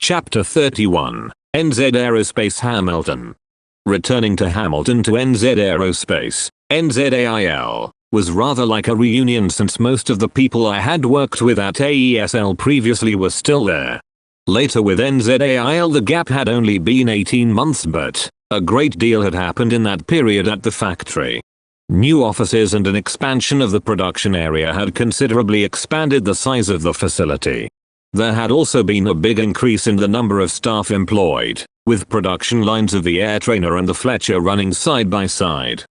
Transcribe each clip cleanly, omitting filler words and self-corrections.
Chapter 31, NZ Aerospace Hamilton. Returning to Hamilton to NZ Aerospace, NZAIL, was rather like a reunion since most of the people I had worked with at AESL previously were still there. Later with NZAIL the gap had only been 18 months, but a great deal had happened in that period at the factory. New offices and an expansion of the production area had considerably expanded the size of the facility. There had also been a big increase in the number of staff employed, with production lines of the Air Trainer and the Fletcher running side by side.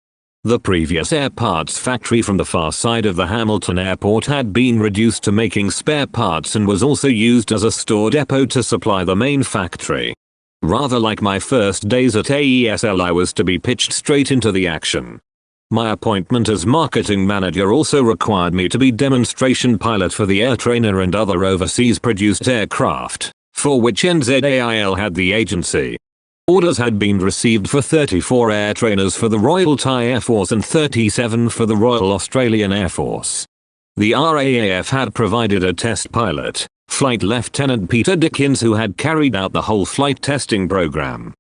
The previous air parts factory from the far side of the Hamilton airport had been reduced to making spare parts and was also used as a store depot to supply the main factory. Rather like my first days at AESL, I was to be pitched straight into the action. My appointment as marketing manager also required me to be demonstration pilot for the Air Trainer and other overseas produced aircraft, for which NZAIL had the agency. Orders had been received for 34 Air Trainers for the Royal Thai Air Force and 37 for the Royal Australian Air Force. The R.A.A.F had provided a test pilot, Flight Lieutenant Peter Dickens, who had carried out the whole flight testing program.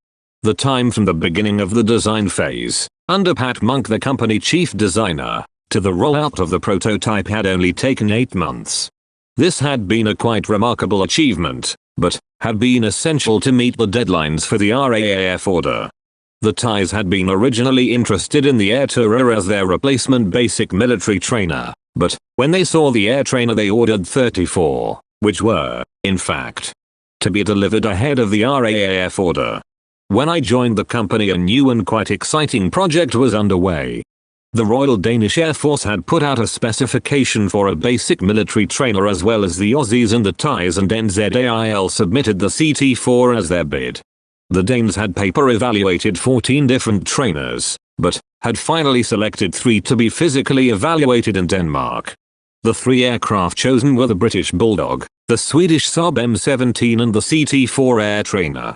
The time from the beginning of the design phase, under Pat Monk the company chief designer, to the rollout of the prototype had only taken 8 months. This had been a quite remarkable achievement, but had been essential to meet the deadlines for the R.A.A.F order. The Thais had been originally interested in the Air Tourer as their replacement basic military trainer, but when they saw the Air Trainer they ordered 34, which were, in fact, to be delivered ahead of the R.A.A.F order. When I joined the company, a new and quite exciting project was underway. The Royal Danish Air Force had put out a specification for a basic military trainer as well as the Aussies and the Thais, and NZAIL submitted the CT4 as their bid. The Danes had paper evaluated 14 different trainers, but had finally selected 3 to be physically evaluated in Denmark. The 3 aircraft chosen were the British Bulldog, the Swedish Saab M17 and the CT4 Air Trainer.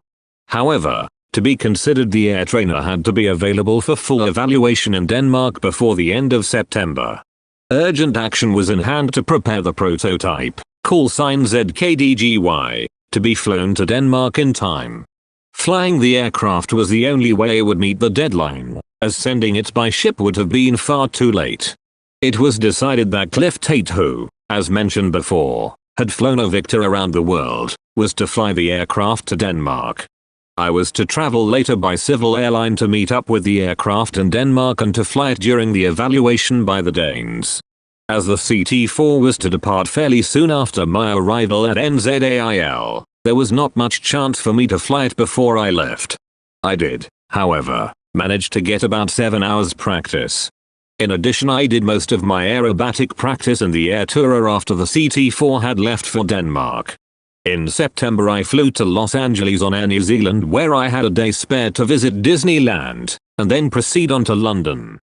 However, to be considered, the Air Trainer had to be available for full evaluation in Denmark before the end of September. Urgent action was in hand to prepare the prototype, call sign ZKDGY, to be flown to Denmark in time. Flying the aircraft was the only way it would meet the deadline, as sending it by ship would have been far too late. It was decided that Cliff Tate, who, as mentioned before, had flown a Victor around the world, was to fly the aircraft to Denmark. I was to travel later by civil airline to meet up with the aircraft in Denmark and to fly it during the evaluation by the Danes. As the CT4 was to depart fairly soon after my arrival at NZAIL, there was not much chance for me to fly it before I left. I did, however, manage to get about 7 hours practice. In addition, I did most of my aerobatic practice in the Air Tourer after the CT4 had left for Denmark. In September I flew to Los Angeles on Air New Zealand, where I had a day spare to visit Disneyland, and then proceed on to London.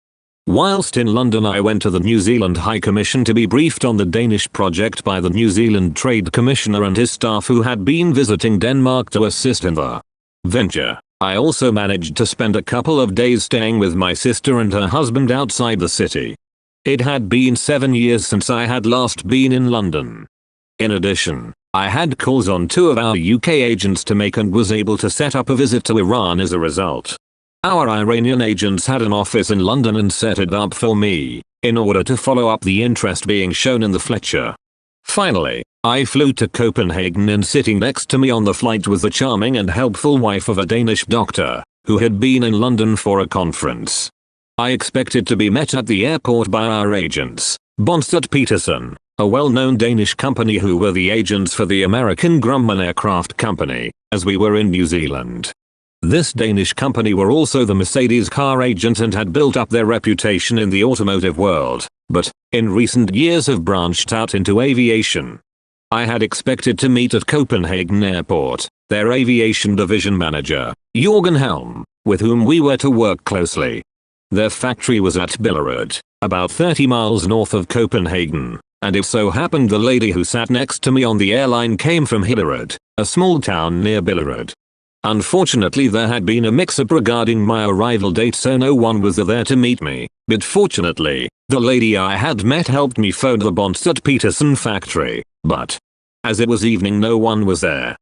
Whilst in London I went to the New Zealand High Commission to be briefed on the Danish project by the New Zealand Trade Commissioner and his staff, who had been visiting Denmark to assist in the venture. I also managed to spend a couple of days staying with my sister and her husband outside the city. It had been 7 years since I had last been in London. In addition, I had calls on 2 of our UK agents to make and was able to set up a visit to Iran as a result. Our Iranian agents had an office in London and set it up for me, in order to follow up the interest being shown in the Fletcher. Finally, I flew to Copenhagen, and sitting next to me on the flight was the charming and helpful wife of a Danish doctor, who had been in London for a conference. I expected to be met at the airport by our agents, Bonstad Peterson, a well-known Danish company who were the agents for the American Grumman Aircraft Company, as we were in New Zealand. This Danish company were also the Mercedes car agent and had built up their reputation in the automotive world, but, in recent years have branched out into aviation. I had expected to meet at Copenhagen Airport, their aviation division manager, Jørgen Helm, with whom we were to work closely. Their factory was at Billerud, about 30 miles north of Copenhagen. And it so happened the lady who sat next to me on the airline came from Hillerød, a small town near Billerud. Unfortunately, there had been a mix-up regarding my arrival date, so no one was there to meet me, but fortunately, the lady I had met helped me phone the Bonstad Peterson factory, but as it was evening no one was there.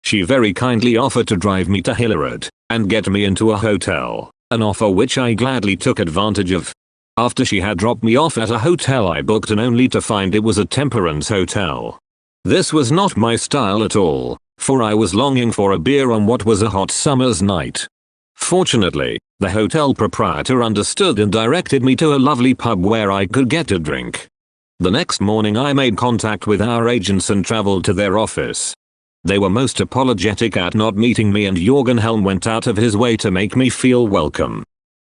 She very kindly offered to drive me to Hillerød and get me into a hotel, an offer which I gladly took advantage of. After she had dropped me off at a hotel I booked, and only to find it was a temperance hotel. This was not my style at all, for I was longing for a beer on what was a hot summer's night. Fortunately, the hotel proprietor understood and directed me to a lovely pub where I could get a drink. The next morning I made contact with our agents and traveled to their office. They were most apologetic at not meeting me, and Jørgen Helm went out of his way to make me feel welcome.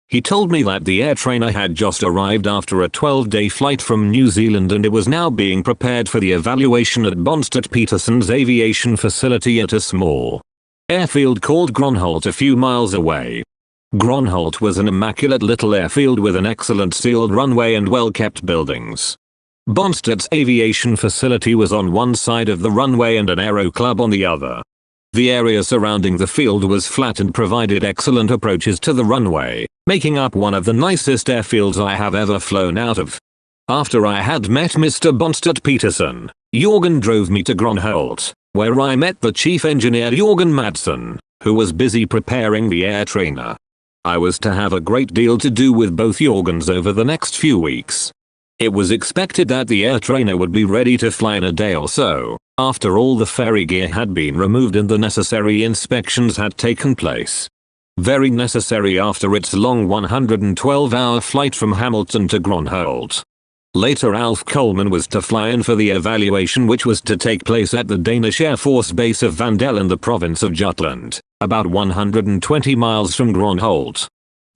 He told me that the air trainer had just arrived after a 12-day flight from New Zealand, and it was now being prepared for the evaluation at Bonstedt Peterson's aviation facility at a small airfield called Gronholt a few miles away. Gronholt was an immaculate little airfield with an excellent sealed runway and well-kept buildings. Bonstedt's aviation facility was on one side of the runway and an aero club on the other. The area surrounding the field was flat and provided excellent approaches to the runway, making up one of the nicest airfields I have ever flown out of. After I had met Mr. Bonstedt Peterson, Jørgen drove me to Gronholt, where I met the chief engineer Jørgen Madsen, who was busy preparing the air trainer. I was to have a great deal to do with both Jørgens over the next few weeks. It was expected that the air trainer would be ready to fly in a day or so, after all the ferry gear had been removed and the necessary inspections had taken place. Very necessary after its long 112-hour flight from Hamilton to Gronholt. Later Alf Coleman was to fly in for the evaluation, which was to take place at the Danish Air Force base of Vandel in the province of Jutland, about 120 miles from Gronholt.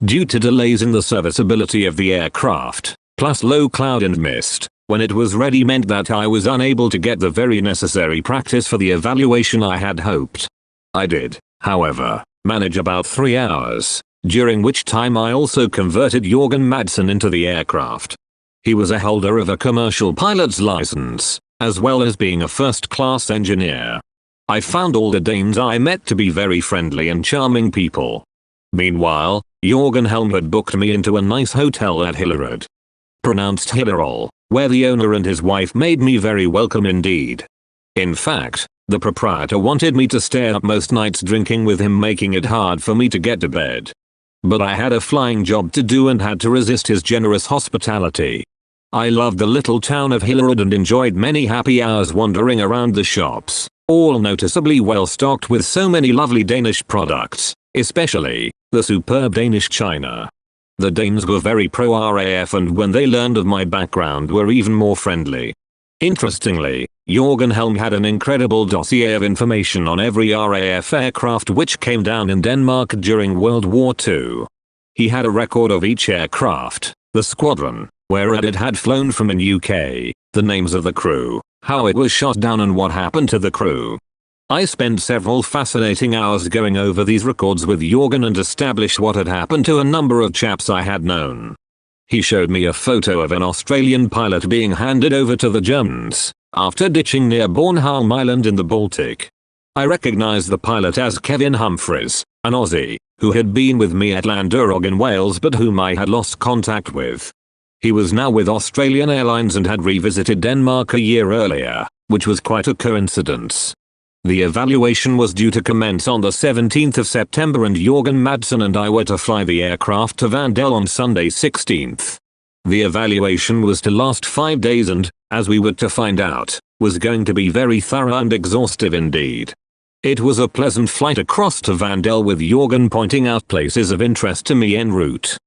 Due to delays in the serviceability of the aircraft, plus low cloud and mist, when it was ready meant that I was unable to get the very necessary practice for the evaluation I had hoped. I did, however, manage about 3 hours, during which time I also converted Jørgen Madsen into the aircraft. He was a holder of a commercial pilot's license, as well as being a first-class engineer. I found all the Danes I met to be very friendly and charming people. Meanwhile, Jørgen Helm had booked me into a nice hotel at Hillerød, pronounced Hillerol, where the owner and his wife made me very welcome indeed. In fact, the proprietor wanted me to stay up most nights drinking with him, making it hard for me to get to bed. But I had a flying job to do and had to resist his generous hospitality. I loved the little town of Hillerød and enjoyed many happy hours wandering around the shops, all noticeably well stocked with so many lovely Danish products, especially the superb Danish china. The Danes were very pro R.A.A.F, and when they learned of my background were even more friendly. Interestingly, Jørgen Helm had an incredible dossier of information on every R.A.A.F aircraft which came down in Denmark during World War II. He had a record of each aircraft, the squadron, where it had flown from in UK, the names of the crew, how it was shot down and what happened to the crew. I spent several fascinating hours going over these records with Jørgen and established what had happened to a number of chaps I had known. He showed me a photo of an Australian pilot being handed over to the Germans, after ditching near Bornholm Island in the Baltic. I recognized the pilot as Kevin Humphreys, an Aussie, who had been with me at Llanderog in Wales but whom I had lost contact with. He was now with Australian Airlines and had revisited Denmark a year earlier, which was quite a coincidence. The evaluation was due to commence on the 17th of September and Jørgen Madsen and I were to fly the aircraft to Vandel on Sunday 16th. The evaluation was to last 5 days and, as we were to find out, was going to be very thorough and exhaustive indeed. It was a pleasant flight across to Vandel with Jørgen pointing out places of interest to me en route.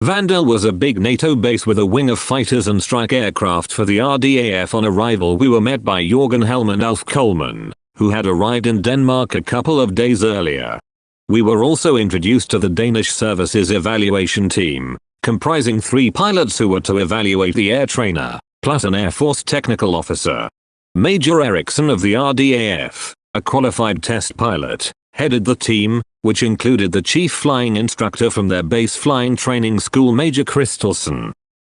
Vandel was a big NATO base with a wing of fighters and strike aircraft for the R.A.A.F. On arrival we were met by Jørgen Helm and Alf Coleman, who had arrived in Denmark a couple of days earlier. We were also introduced to the Danish Services evaluation team, comprising 3 pilots who were to evaluate the air trainer, plus an Air Force technical officer. Major Eriksson of the R.A.A.F., a qualified test pilot, headed the team, which included the chief flying instructor from their base flying training school Major Christelsen,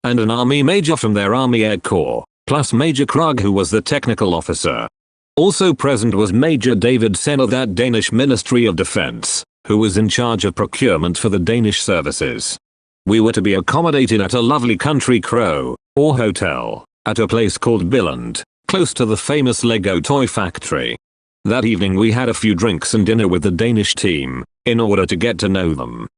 and an Army major from their Army Air Corps, plus Major Krag who was the technical officer. Also present was Major David Sen of that Danish Ministry of Defense, who was in charge of procurement for the Danish services. We were to be accommodated at a lovely country crow, or hotel, at a place called Billund, close to the famous Lego toy factory. That evening we had a few drinks and dinner with the Danish team, in order to get to know them.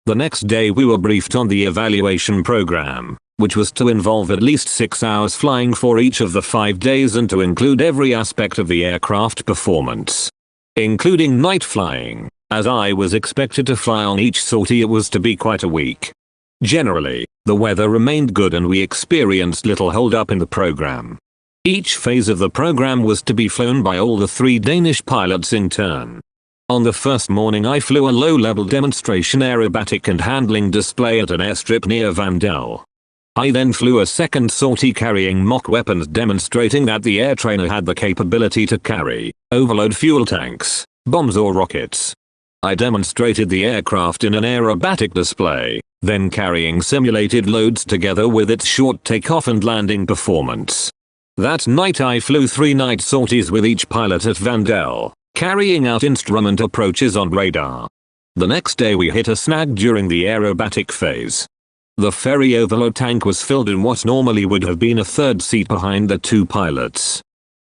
The next day we were briefed on the evaluation program, which was to involve at least 6 hours flying for each of the 5 days and to include every aspect of the aircraft performance, including night flying. As I was expected to fly on each sortie, it was to be quite a week. Generally, the weather remained good and we experienced little hold up in the program. Each phase of the program was to be flown by all the 3 Danish pilots in turn. On the first morning I flew a low-level demonstration aerobatic and handling display at an airstrip near Vandel. I then flew a second sortie carrying mock weapons, demonstrating that the air trainer had the capability to carry, overload fuel tanks, bombs or rockets. I demonstrated the aircraft in an aerobatic display, then carrying simulated loads together with its short takeoff and landing performance. That night I flew 3 night sorties with each pilot at Vandel, carrying out instrument approaches on radar. The next day we hit a snag during the aerobatic phase. The ferry overload tank was filled in what normally would have been a third seat behind the 2 pilots.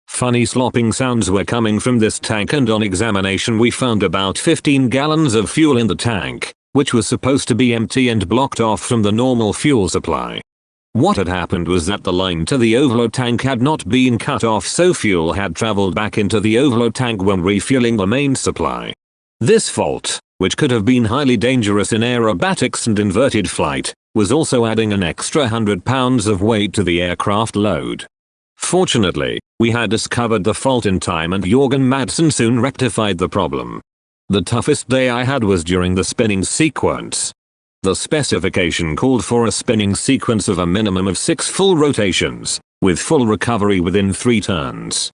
Funny slopping sounds were coming from this tank, and on examination we found about 15 gallons of fuel in the tank, which was supposed to be empty and blocked off from the normal fuel supply. What had happened was that the line to the overload tank had not been cut off, so fuel had traveled back into the overload tank when refueling the main supply. This fault, which could have been highly dangerous in aerobatics and inverted flight, was also adding an extra 100 pounds of weight to the aircraft load. Fortunately, we had discovered the fault in time and Jørgen Madsen soon rectified the problem. The toughest day I had was during the spinning sequence. The specification called for a spinning sequence of a minimum of 6 full rotations, with full recovery within 3 turns.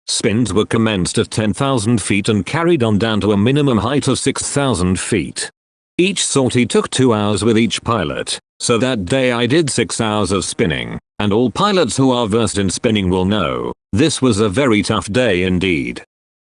Spins were commenced at 10,000 feet and carried on down to a minimum height of 6,000 feet. Each sortie took 2 hours with each pilot, so that day I did 6 hours of spinning, and all pilots who are versed in spinning will know, this was a very tough day indeed.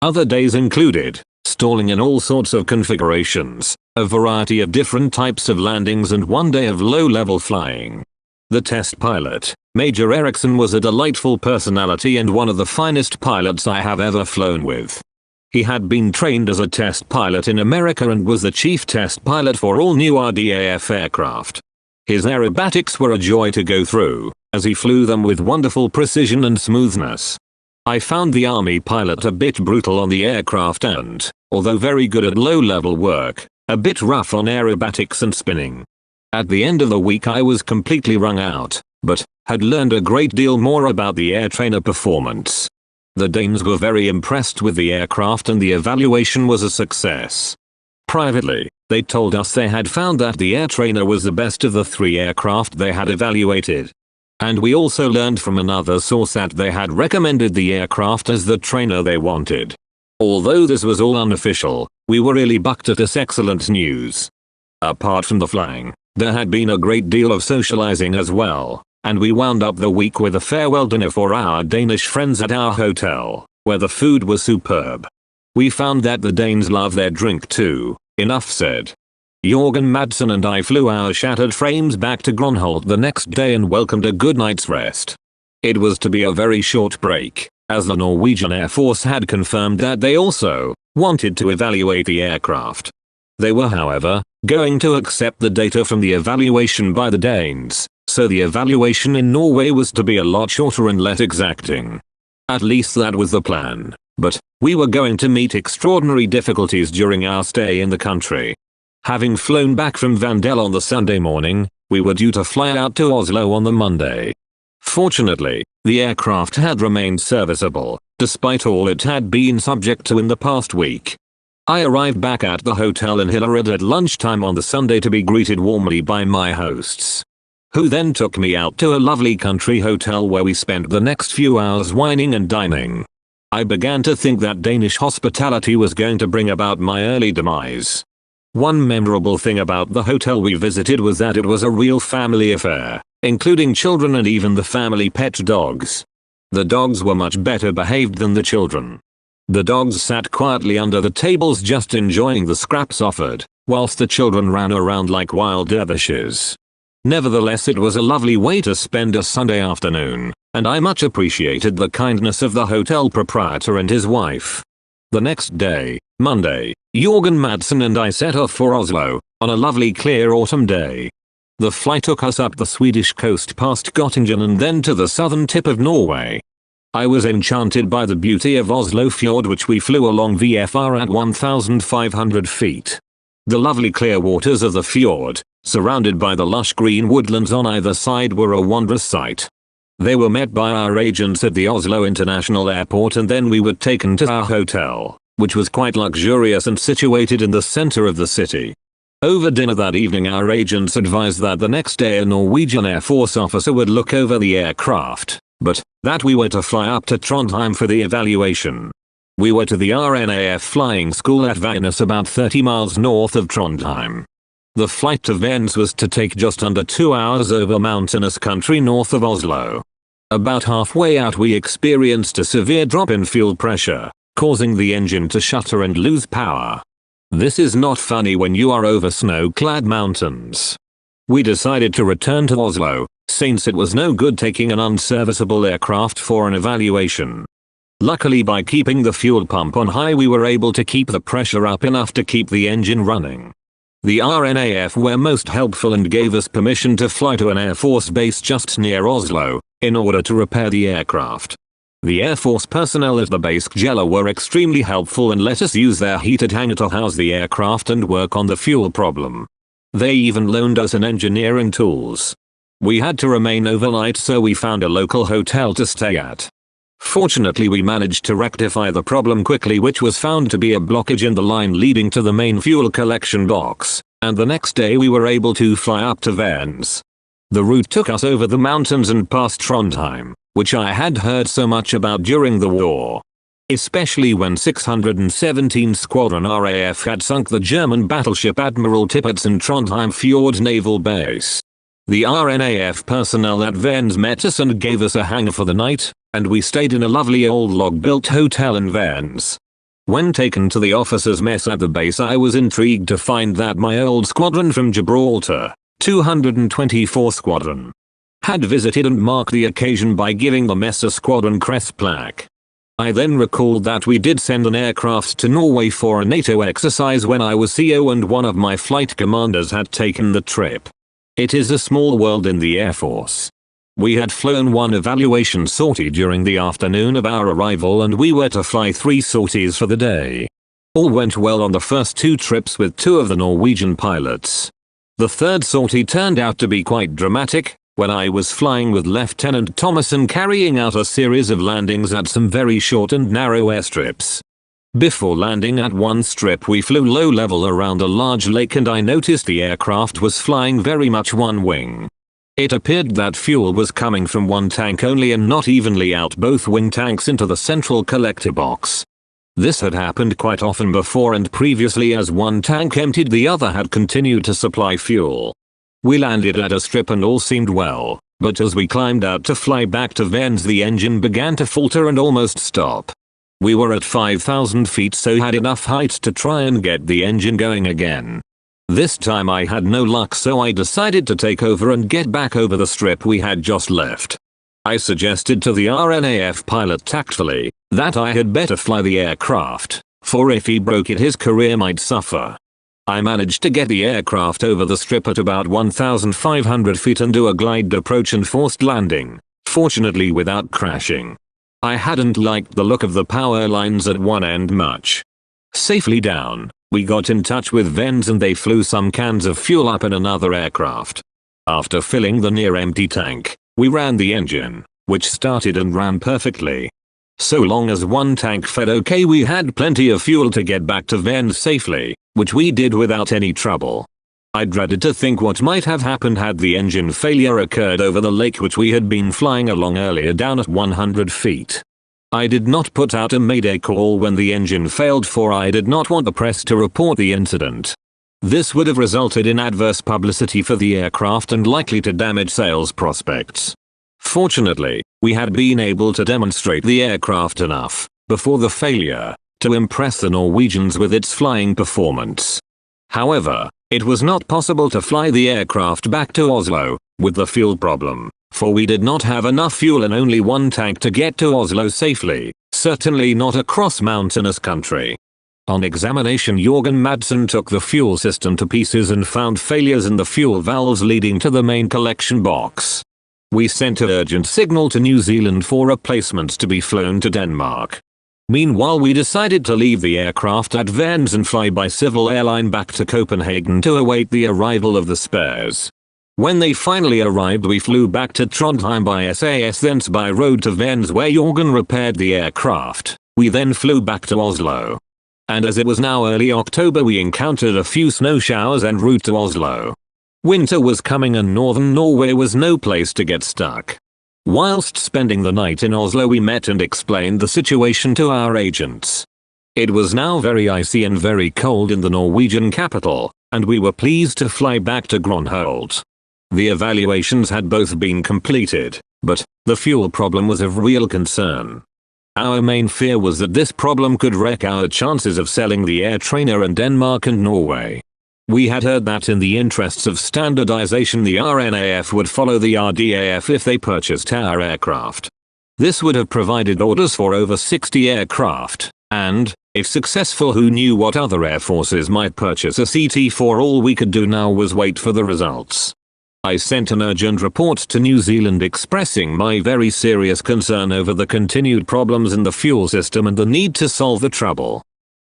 Other days included stalling in all sorts of configurations, a variety of different types of landings, and 1 day of low-level flying. The test pilot, Major Eriksson, was a delightful personality and one of the finest pilots I have ever flown with. He had been trained as a test pilot in America and was the chief test pilot for all new R.A.A.F aircraft. His aerobatics were a joy to go through, as he flew them with wonderful precision and smoothness. I found the Army pilot a bit brutal on the aircraft and, although very good at low-level work, a bit rough on aerobatics and spinning. At the end of the week I was completely wrung out, but had learned a great deal more about the air trainer performance. The Danes were very impressed with the aircraft and the evaluation was a success. Privately, they told us they had found that the air trainer was the best of the 3 aircraft they had evaluated. And we also learned from another source that they had recommended the aircraft as the trainer they wanted. Although this was all unofficial, we were really bucked at this excellent news. Apart from the flying, there had been a great deal of socializing as well, and we wound up the week with a farewell dinner for our Danish friends at our hotel, where the food was superb. We found that the Danes love their drink too, enough said. Jørgen Madsen and I flew our shattered frames back to Gronholt the next day and welcomed a good night's rest. It was to be a very short break, as the Norwegian Air Force had confirmed that they also wanted to evaluate the aircraft. They were, however, going to accept the data from the evaluation by the Danes, so the evaluation in Norway was to be a lot shorter and less exacting. At least that was the plan, but we were going to meet extraordinary difficulties during our stay in the country. Having flown back from Vandel on the Sunday morning, we were due to fly out to Oslo on the Monday. Fortunately, the aircraft had remained serviceable, despite all it had been subject to in the past week. I arrived back at the hotel in Hillerød at lunchtime on the Sunday to be greeted warmly by my hosts, who then took me out to a lovely country hotel where we spent the next few hours wining and dining. I began to think that Danish hospitality was going to bring about my early demise. One memorable thing about the hotel we visited was that it was a real family affair, including children and even the family pet dogs. The dogs were much better behaved than the children. The dogs sat quietly under the tables just enjoying the scraps offered, whilst the children ran around like wild dervishes. Nevertheless, it was a lovely way to spend a Sunday afternoon, and I much appreciated the kindness of the hotel proprietor and his wife. The next day, Monday, Jorgen Madsen and I set off for Oslo, on a lovely clear autumn day. The flight took us up the Swedish coast past Göttingen and then to the southern tip of Norway. I was enchanted by the beauty of Oslo Fjord, which we flew along VFR at 1,500 feet. The lovely clear waters of the fjord, surrounded by the lush green woodlands on either side, were a wondrous sight. They were met by our agents at the Oslo International Airport, and then we were taken to our hotel, which was quite luxurious and situated in the center of the city. Over dinner that evening, our agents advised that the next day a Norwegian Air Force officer would look over the aircraft, but that we were to fly up to Trondheim for the evaluation. We were to the R.A.A.F flying school at Værnes, about 30 miles north of Trondheim. The flight to Værnes was to take just under 2 hours over mountainous country north of Oslo. About halfway out we experienced a severe drop in fuel pressure, causing the engine to shutter and lose power. This is not funny when you are over snow-clad mountains. We decided to return to Oslo, since it was no good taking an unserviceable aircraft for an evaluation. Luckily, by keeping the fuel pump on high, we were able to keep the pressure up enough to keep the engine running. The R.A.A.F were most helpful and gave us permission to fly to an Air Force base just near Oslo, in order to repair the aircraft. The Air Force personnel at the base Gjella were extremely helpful and let us use their heated hangar to house the aircraft and work on the fuel problem. They even loaned us an engineer and tools. We had to remain overnight, so we found a local hotel to stay at. Fortunately, we managed to rectify the problem quickly, which was found to be a blockage in the line leading to the main fuel collection box, and the next day we were able to fly up to Værnes. The route took us over the mountains and past Trondheim, which I had heard so much about during the war. Especially when 617 Squadron R.A.A.F had sunk the German battleship Admiral Tippets in Trondheim Fjord Naval Base. The R.A.A.F personnel at Værnes met us and gave us a hangar for the night, and we stayed in a lovely old log-built hotel in Værnes. When taken to the officers' mess at the base, I was intrigued to find that my old squadron from Gibraltar, 224 Squadron, had visited and marked the occasion by giving the mess a squadron crest plaque. I then recalled that we did send an aircraft to Norway for a NATO exercise when I was CO, and one of my flight commanders had taken the trip. It is a small world in the Air Force. We had flown one evaluation sortie during the afternoon of our arrival, and we were to fly 3 sorties for the day. All went well on the first 2 trips with 2 of the Norwegian pilots. The third sortie turned out to be quite dramatic, when I was flying with Lieutenant Thomason, carrying out a series of landings at some very short and narrow airstrips. Before landing at one strip, we flew low level around a large lake, and I noticed the aircraft was flying very much one wing. It appeared that fuel was coming from one tank only and not evenly out both wing tanks into the central collector box. This had happened quite often before, and previously as one tank emptied, the other had continued to supply fuel. We landed at a strip and all seemed well, but as we climbed out to fly back to Værnes, the engine began to falter and almost stop. We were at 5,000 feet, so had enough height to try and get the engine going again. This time I had no luck, so I decided to take over and get back over the strip we had just left. I suggested to the R.A.A.F pilot tactfully that I had better fly the aircraft, for if he broke it his career might suffer. I managed to get the aircraft over the strip at about 1,500 feet and do a glide approach and forced landing, fortunately without crashing. I hadn't liked the look of the power lines at one end much. Safely down, we got in touch with Værnes and they flew some cans of fuel up in another aircraft. After filling the near-empty tank, we ran the engine, which started and ran perfectly. So long as one tank fed okay, we had plenty of fuel to get back to Værnes safely, which we did without any trouble. I dreaded to think what might have happened had the engine failure occurred over the lake which we had been flying along earlier down at 100 feet. I did not put out a mayday call when the engine failed, for I did not want the press to report the incident. This would have resulted in adverse publicity for the aircraft and likely to damage sales prospects. Fortunately, we had been able to demonstrate the aircraft enough, before the failure, to impress the Norwegians with its flying performance. However, it was not possible to fly the aircraft back to Oslo, with the fuel problem, for we did not have enough fuel in only one tank to get to Oslo safely, certainly not across mountainous country. On examination, Jorgen Madsen took the fuel system to pieces and found failures in the fuel valves leading to the main collection box. We sent an urgent signal to New Zealand for replacements to be flown to Denmark. Meanwhile, we decided to leave the aircraft at Vans and fly by civil airline back to Copenhagen to await the arrival of the spares. When they finally arrived, we flew back to Trondheim by SAS, thence by road to Vans where Jorgen repaired the aircraft. We then flew back to Oslo. And as it was now early October, we encountered a few snow showers en route to Oslo. Winter was coming and northern Norway was no place to get stuck. Whilst spending the night in Oslo, we met and explained the situation to our agents. It was now very icy and very cold in the Norwegian capital, and we were pleased to fly back to Gronholt. The evaluations had both been completed, but the fuel problem was of real concern. Our main fear was that this problem could wreck our chances of selling the air trainer in Denmark and Norway. We had heard that in the interests of standardization the R.A.A.F would follow the R.A.A.F if they purchased our aircraft. This would have provided orders for over 60 aircraft, and, if successful, who knew what other air forces might purchase a CT4? All we could do now was wait for the results. I sent an urgent report to New Zealand expressing my very serious concern over the continued problems in the fuel system and the need to solve the trouble.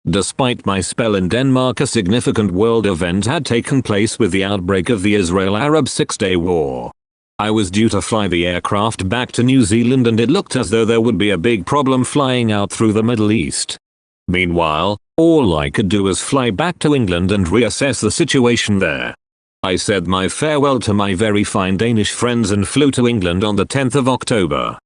Despite my spell in Denmark, a significant world event had taken place with the outbreak of the Israel-Arab Six-Day War. I was due to fly the aircraft back to New Zealand and it looked as though there would be a big problem flying out through the Middle East. Meanwhile, all I could do was fly back to England and reassess the situation there. I said my farewell to my very fine Danish friends and flew to England on the 10th of October.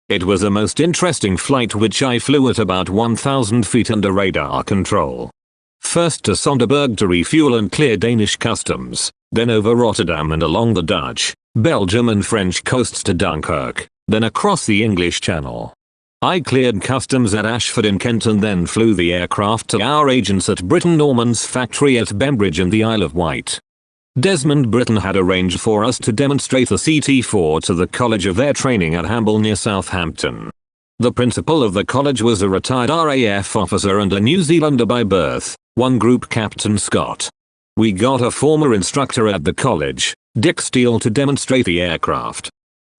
It was a most interesting flight, which I flew at about 1,000 feet under radar control. First to Sonderburg to refuel and clear Danish customs, then over Rotterdam and along the Dutch, Belgium and French coasts to Dunkirk, then across the English Channel. I cleared customs at Ashford in Kent and then flew the aircraft to our agents at Britton Norman's factory at Bembridge in the Isle of Wight. Desmond Britton had arranged for us to demonstrate the CT4 to the College of Air Training at Hamble near Southampton. The principal of the college was a retired R.A.F officer and a New Zealander by birth, one Group Captain Scott. We got a former instructor at the college, Dick Steele, to demonstrate the aircraft.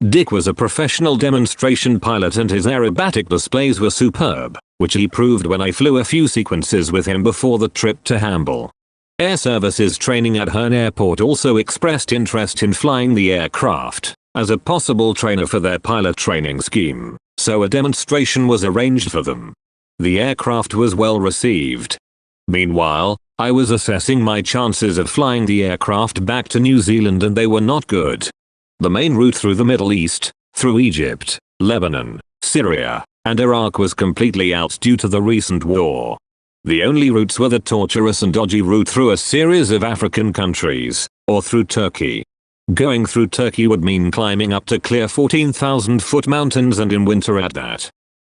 Dick was a professional demonstration pilot and his aerobatic displays were superb, which he proved when I flew a few sequences with him before the trip to Hamble. Air Services Training at Herne Airport also expressed interest in flying the aircraft as a possible trainer for their pilot training scheme, so a demonstration was arranged for them. The aircraft was well received. Meanwhile, I was assessing my chances of flying the aircraft back to New Zealand and they were not good. The main route through the Middle East, through Egypt, Lebanon, Syria, and Iraq was completely out due to the recent war. The only routes were the tortuous and dodgy route through a series of African countries, or through Turkey. Going through Turkey would mean climbing up to clear 14,000-foot mountains, and in winter at that.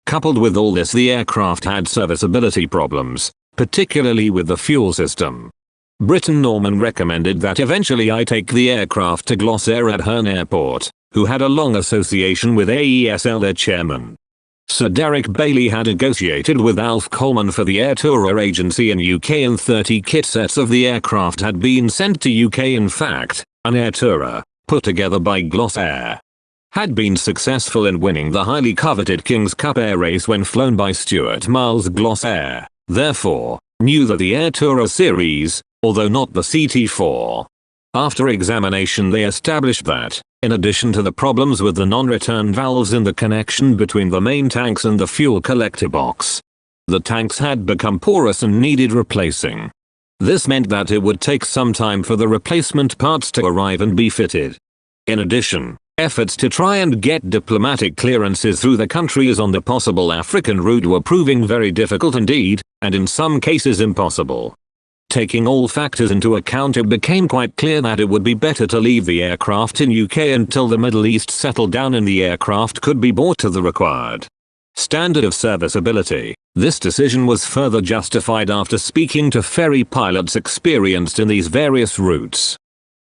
Coupled with all this, the aircraft had serviceability problems, particularly with the fuel system. Britton Norman recommended that eventually I take the aircraft to Glossair at Herne Airport, who had a long association with AESL, their chairman. Sir Derek Bailey had negotiated with Alf Coleman for the Air Tourer agency in UK, and 30 kit sets of the aircraft had been sent to UK. In fact, an Air Tourer, put together by Glossair, had been successful in winning the highly coveted King's Cup Air Race when flown by Stuart Miles. Glossair, therefore, knew that the Air Tourer series, although not the CT4. After examination, they established that, in addition to the problems with the non-return valves in the connection between the main tanks and the fuel collector box, the tanks had become porous and needed replacing. This meant that it would take some time for the replacement parts to arrive and be fitted. In addition, efforts to try and get diplomatic clearances through the countries on the possible African route were proving very difficult indeed, and in some cases impossible. Taking all factors into account, it became quite clear that it would be better to leave the aircraft in UK until the Middle East settled down and the aircraft could be brought to the required standard of serviceability. This decision was further justified after speaking to ferry pilots experienced in these various routes.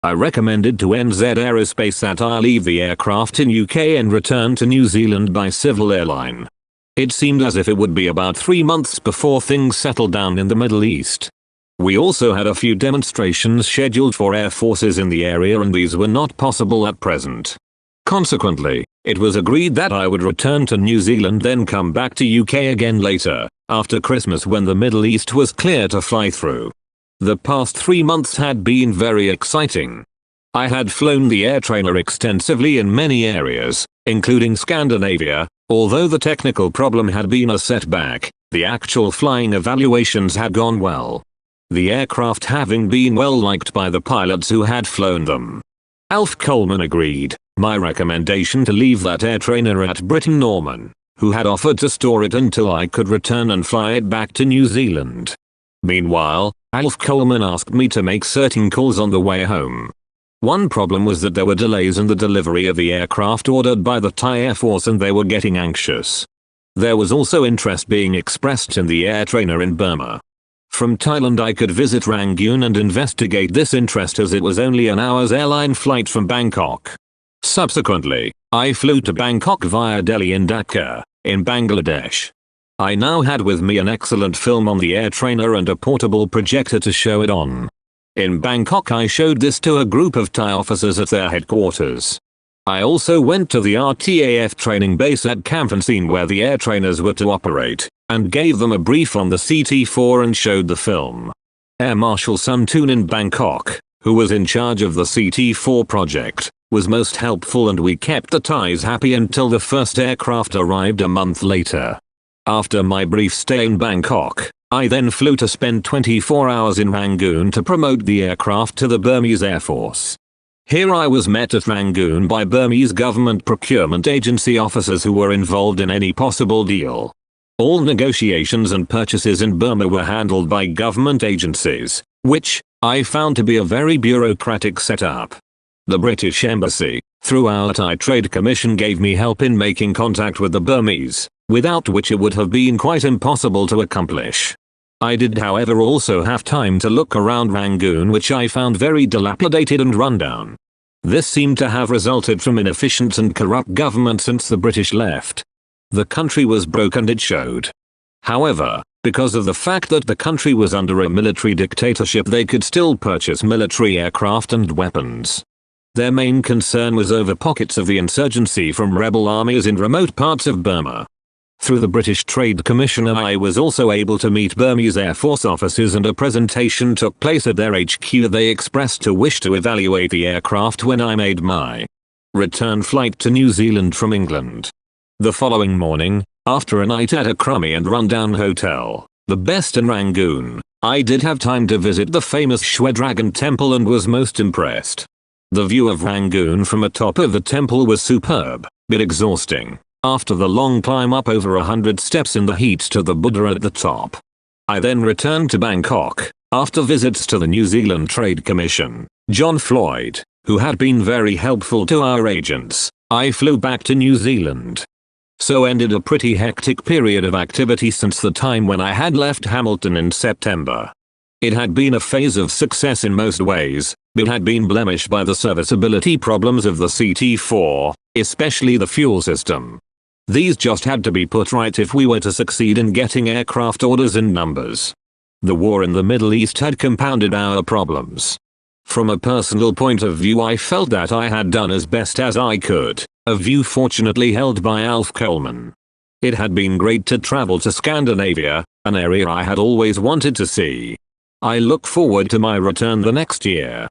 I recommended to NZ Aerospace that I leave the aircraft in UK and return to New Zealand by civil airline. It seemed as if it would be about 3 months before things settled down in the Middle East. We also had a few demonstrations scheduled for air forces in the area, and these were not possible at present. Consequently, it was agreed that I would return to New Zealand, then come back to UK again later, after Christmas, when the Middle East was clear to fly through. The past 3 months had been very exciting. I had flown the air trainer extensively in many areas, including Scandinavia. Although the technical problem had been a setback, the actual flying evaluations had gone well. The aircraft having been well liked by the pilots who had flown them. Alf Coleman agreed my recommendation to leave that air trainer at Britain Norman, who had offered to store it until I could return and fly it back to New Zealand. Meanwhile, Alf Coleman asked me to make certain calls on the way home. One problem was that there were delays in the delivery of the aircraft ordered by the Thai Air Force, and they were getting anxious. There was also interest being expressed in the air trainer in Burma. From Thailand I could visit Rangoon and investigate this interest, as it was only an hour's airline flight from Bangkok. Subsequently, I flew to Bangkok via Delhi and Dhaka, in Bangladesh. I now had with me an excellent film on the air trainer and a portable projector to show it on. In Bangkok I showed this to a group of Thai officers at their headquarters. I also went to the R.A.A.F training base at Kamphanseen, where the air trainers were to operate, and gave them a brief on the CT-4 and showed the film. Air Marshal Sun Toon in Bangkok, who was in charge of the CT-4 project, was most helpful, and we kept the Thais happy until the first aircraft arrived a month later. After my brief stay in Bangkok, I then flew to spend 24 hours in Rangoon to promote the aircraft to the Burmese Air Force. Here I was met at Rangoon by Burmese government procurement agency officers who were involved in any possible deal. All negotiations and purchases in Burma were handled by government agencies, which I found to be a very bureaucratic setup. The British Embassy, through our Thai Trade Commission, gave me help in making contact with the Burmese, without which it would have been quite impossible to accomplish. I did, however, also have time to look around Rangoon, which I found very dilapidated and rundown. This seemed to have resulted from inefficient and corrupt government since the British left. The country was broke, and it showed. However, because of the fact that the country was under a military dictatorship, they could still purchase military aircraft and weapons. Their main concern was over pockets of the insurgency from rebel armies in remote parts of Burma. Through the British Trade Commission I was also able to meet Burmese Air Force officers, and a presentation took place at their HQ. They expressed a wish to evaluate the aircraft when I made my return flight to New Zealand from England. The following morning, after a night at a crummy and rundown hotel, the best in Rangoon, I did have time to visit the famous Shwe Dragon Temple and was most impressed. The view of Rangoon from atop of the temple was superb, but exhausting, after the long climb up over 100 steps in the heat to the Buddha at the top. I then returned to Bangkok, after visits to the New Zealand Trade Commission, John Floyd, who had been very helpful to our agents. I flew back to New Zealand. So ended a pretty hectic period of activity since the time when I had left Hamilton in September. It had been a phase of success in most ways, but had been blemished by the serviceability problems of the CT-4, especially the fuel system. These just had to be put right if we were to succeed in getting aircraft orders in numbers. The war in the Middle East had compounded our problems. From a personal point of view, I felt that I had done as best as I could, a view fortunately held by Alf Coleman. It had been great to travel to Scandinavia, an area I had always wanted to see. I look forward to my return the next year.